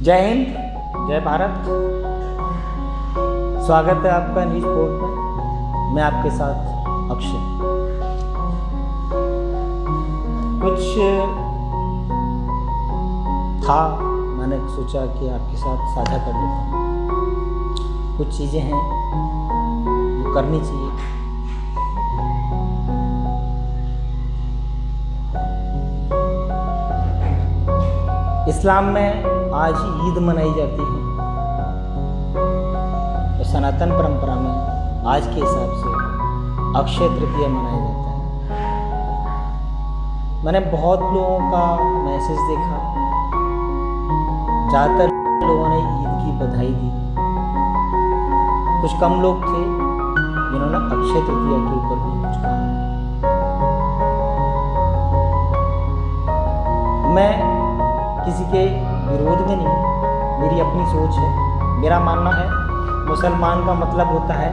जय हिंद, जय भारत। स्वागत है आपका न्यूज पोर्ट में। मैं आपके साथ अक्षय। कुछ था, मैंने सोचा कि आपके साथ साझा कर लेता हूँ। कुछ चीज़ें हैं जो करनी चाहिए। इस्लाम में आज ईद मनाई जाती है, तो सनातन परंपरा में आज के हिसाब से अक्षय तृतीया मनाया जाता है। मैंने बहुत लोगों का मैसेज देखा, ज़्यादातर लोगों ने ईद की बधाई दी। कुछ कम लोग थे जिन्होंने अक्षय तृतीया के ऊपर भी कुछ कहा। मैं किसी के विरोध में नहीं, मेरी अपनी सोच है। मेरा मानना है मुसलमान का मतलब होता है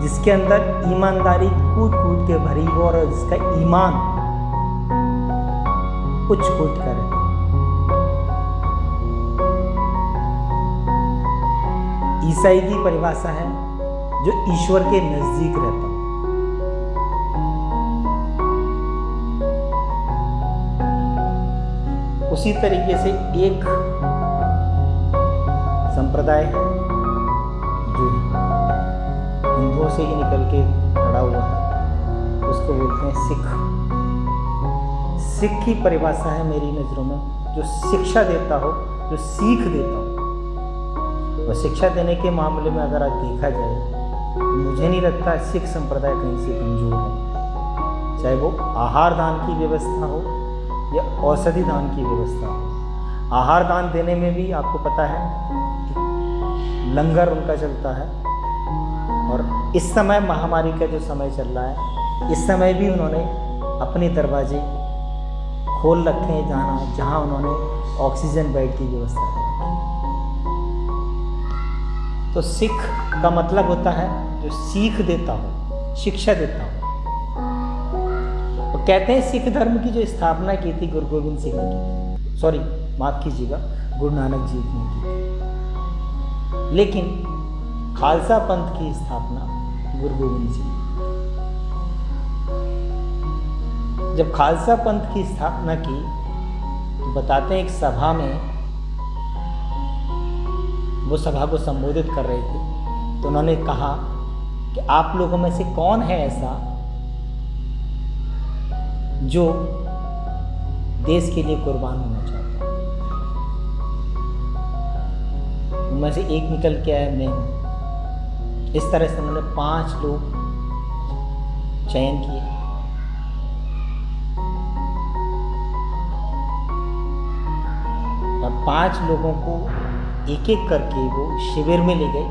जिसके अंदर ईमानदारी कूट कूट के भरी हो और जिसका ईमान कुछ कूट कर है। ईसाई की परिभाषा है जो ईश्वर के नजदीक रहता है। उसी तरीके से एक संप्रदाय है जो हिंदुओं से ही निकल के खड़ा हुआ है, उसको बोलते हैं सिख। सिख की परिभाषा है मेरी नज़रों में जो शिक्षा देता हो, जो सीख देता हो। और शिक्षा देने के मामले में अगर आज देखा जाए तो मुझे नहीं लगता सिख संप्रदाय कहीं से कमजोर है। चाहे वो आहार दान की व्यवस्था हो या औषधि दान की व्यवस्था हो। आहार दान देने में भी आपको पता है कि लंगर उनका चलता है। और इस समय महामारी का जो समय चल रहा है, इस समय भी उन्होंने अपने दरवाजे खोल रखे हैं जहाँ उन्होंने ऑक्सीजन बेड की व्यवस्था की। तो सिख का मतलब होता है जो सीख देता हो, शिक्षा देता हो। कहते हैं सिख धर्म की जो स्थापना की थी गुरु गोविंद सिंह ने की, सॉरी माफ कीजिएगा, गुरु नानक जी ने की थी। लेकिन खालसा पंथ की स्थापना गुरु गोविंद सिंह। जब खालसा पंथ की स्थापना की तो बताते हैं एक सभा में, वो सभा को संबोधित कर रहे थे, तो उन्होंने कहा कि आप लोगों में से कौन है ऐसा जो देश के लिए कुर्बान होना चाहता है। उनमें से एक निकल के आया, मैं हूं। इस तरह से उन्होंने 5 लोग चयन किए। और 5 लोगों को एक एक करके वो शिविर में ले गए।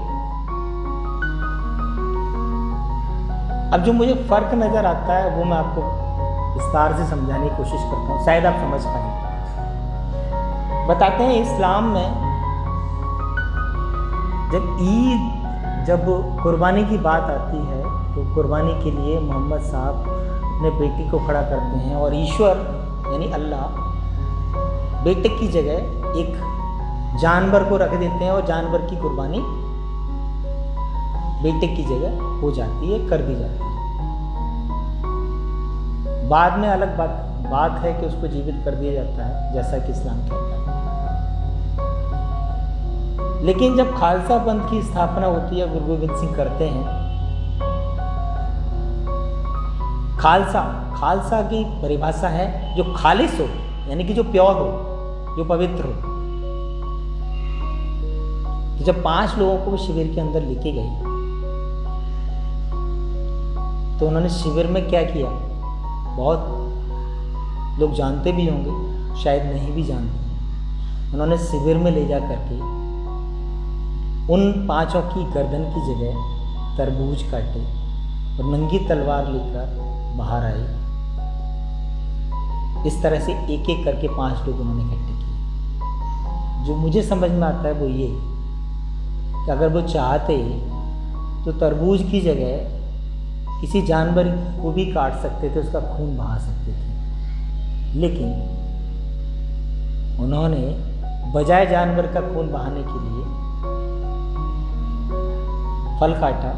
अब जो मुझे फर्क नजर आता है वो मैं आपको विस्तार से समझाने की कोशिश करता हूँ, शायद आप समझ पाएंगे। बताते हैं इस्लाम में जब कुर्बानी की बात आती है तो कुर्बानी के लिए मोहम्मद साहब अपने बेटे को खड़ा करते हैं और ईश्वर यानी अल्लाह बेटे की जगह एक जानवर को रख देते हैं और जानवर की कुर्बानी बेटे की जगह हो जाती है, कर दी जाती है। बाद में अलग बात है कि उसको जीवित कर दिया जाता है, जैसा कि इस्लाम कहता है। लेकिन जब खालसा पंथ की स्थापना होती है, गुरु गोविंद सिंह करते हैं, खालसा की परिभाषा है जो खालिस हो, यानी कि जो प्योर हो, जो पवित्र हो। तो जब 5 लोगों को शिविर के अंदर लेके गए तो उन्होंने शिविर में क्या किया, बहुत लोग जानते भी होंगे, शायद नहीं भी जानते। उन्होंने शिविर में ले जा करके उन 5 की गर्दन की जगह तरबूज काटे और नंगी तलवार लेकर बाहर आए। इस तरह से एक एक करके 5 लोग उन्होंने इकट्ठे किए। जो मुझे समझ में आता है वो ये कि अगर वो चाहते तो तरबूज की जगह किसी जानवर को भी काट सकते थे, उसका खून बहा सकते थे। लेकिन उन्होंने बजाय जानवर का खून बहाने के लिए फल काटा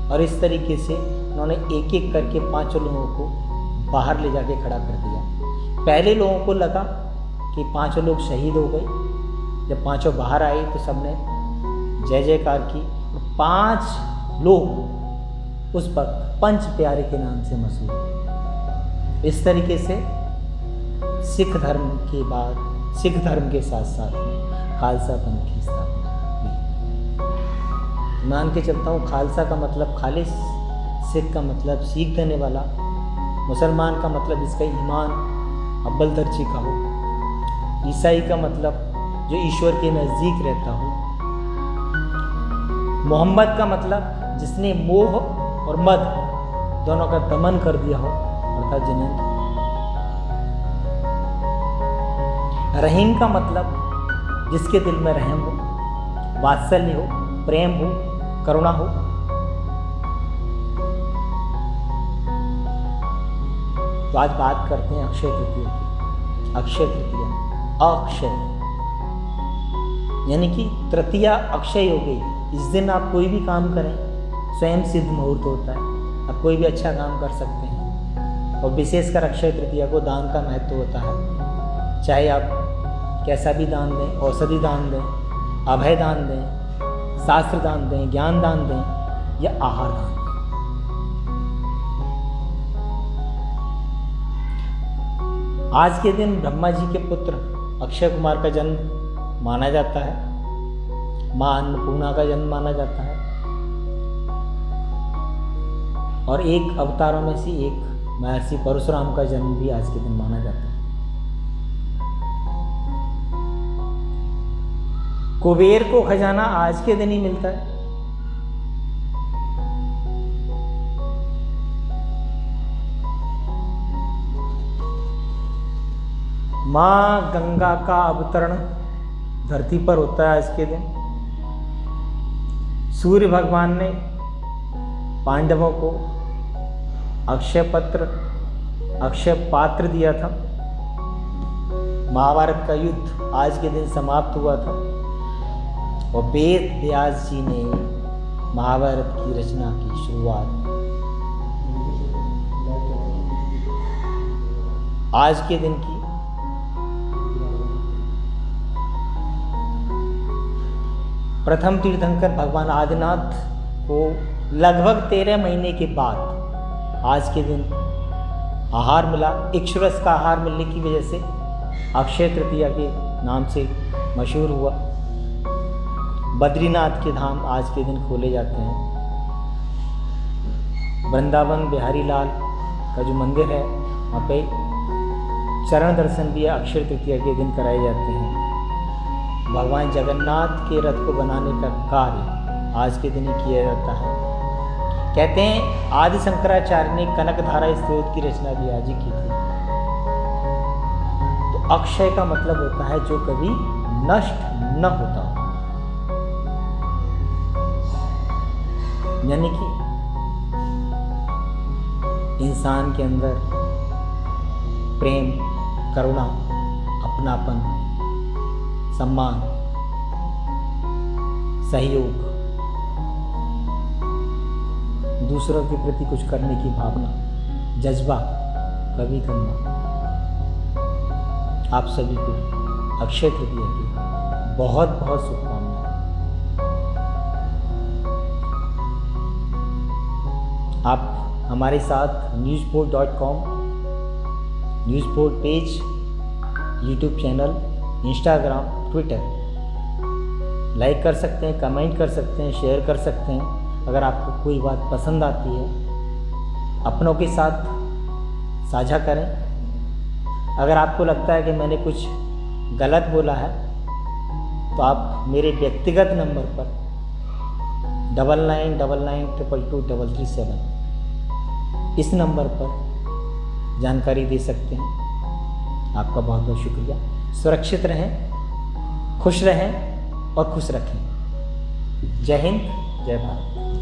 और इस तरीके से उन्होंने एक एक करके 5 लोगों को बाहर ले जाके खड़ा कर दिया। पहले लोगों को लगा कि 5 लोग शहीद हो गए। जब 5 बाहर आए तो सबने जय जयकार की। 5 लोग उस वक्त पंच प्यारे के नाम से मशहूर। इस तरीके से सिख धर्म के बाद सिख धर्म के साथ साथ में खालसा पंथ की स्थापना हुई। मान के चलता हूँ, खालसा का मतलब खालिस, सिख का मतलब सीख देने वाला, मुसलमान का मतलब इसका ईमान अव्वल दर्जे का हो, ईसाई का मतलब जो ईश्वर के नज़दीक रहता हो, मोहम्मद का मतलब जिसने मोह और मद दोनों का दमन कर दिया हो, अर्थात जिनेंद्र। रहीम का मतलब जिसके दिल में रहम हो, वात्सल्य हो, प्रेम हो, करुणा हो। तो आज बात करते हैं अक्षय तृतीया की। अक्षय तृतीया, अक्षय यानी कि तृतीया अक्षय हो गई। इस दिन आप कोई भी काम करें, स्वयं सिद्ध मुहूर्त होता है, आप कोई भी अच्छा काम कर सकते हैं। और विशेषकर अक्षय तृतीया को दान का महत्व होता है। चाहे आप कैसा भी दान दें, औषधि दान दें, अभय दान दें, शास्त्र दान दें, ज्ञान दान दें या आहार दान दें। आज के दिन ब्रह्मा जी के पुत्र अक्षय कुमार का जन्म माना जाता है। मां अन्नपूर्णा का जन्म माना जाता है। और एक अवतारों में से एक महर्षि परशुराम का जन्म भी आज के दिन माना जाता है। कुबेर को खजाना आज के दिन ही मिलता है। मां गंगा का अवतरण धरती पर होता है आज के दिन। सूर्य भगवान ने पांडवों को अक्षय पत्र, अक्षय पात्र दिया था। महाभारत का युद्ध आज के दिन समाप्त हुआ था और वेद व्यास जी ने महाभारत की रचना की शुरुआत आज के दिन की। प्रथम तीर्थंकर भगवान आदिनाथ को लगभग 13 महीने के बाद आज के दिन आहार मिला। इक्षुरस का आहार मिलने की वजह से अक्षय तृतीया के नाम से मशहूर हुआ। बद्रीनाथ के धाम आज के दिन खोले जाते हैं। वृंदावन बिहारी लाल का जो मंदिर है वहाँ पे चरण दर्शन भी अक्षय तृतीया के दिन कराए जाते हैं। भगवान जगन्नाथ के रथ को बनाने का कार्य आज के दिन ही किया जाता है। कहते हैं आदि शंकराचार्य ने कनकधारा स्तोत्र की रचना भी आज ही की थी। तो अक्षय का मतलब होता है जो कभी नष्ट न होता हो, यानी कि इंसान के अंदर प्रेम, करुणा, अपनापन, सम्मान, सहयोग, दूसरों के प्रति कुछ करने की भावना, जज्बा कभी करना। आप सभी को अक्षय तृतीया की बहुत बहुत शुभकामनाएं। आप हमारे साथ newsport.com, Newsport page, YouTube channel, Instagram, Twitter like कर सकते हैं, कमेंट कर सकते हैं, शेयर कर सकते हैं। अगर आपको कोई बात पसंद आती है अपनों के साथ साझा करें। अगर आपको लगता है कि मैंने कुछ गलत बोला है तो आप मेरे व्यक्तिगत नंबर पर 9999222337 इस नंबर पर जानकारी दे सकते हैं। आपका बहुत बहुत शुक्रिया। सुरक्षित रहें, खुश रहें और खुश रखें। जय हिंद, जय भारत।